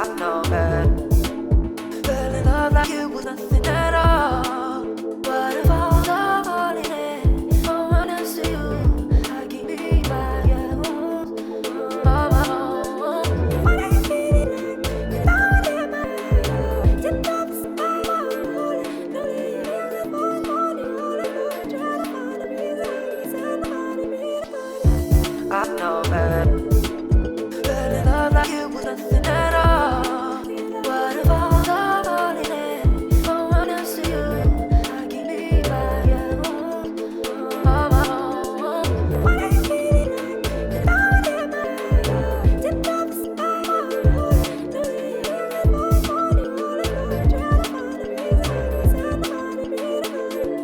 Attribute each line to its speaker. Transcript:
Speaker 1: I know that fell in love like it was nothing at all. What if all the holiday moment I see you, I can be by your wounds, on my own. What are you feeling like? You know that my tip top spine, rolling, rolling, rolling, rolling, rolling, trying to find a reason, somebody be the funny. I know that fell in love like it was nothing at all. What if all the holiday moment I see you, I can be by your own, on my own. What are you feeling like? You know that my tip top spine, rolling, rolling, rolling, rolling, trying to find a reason, somebody be the funny.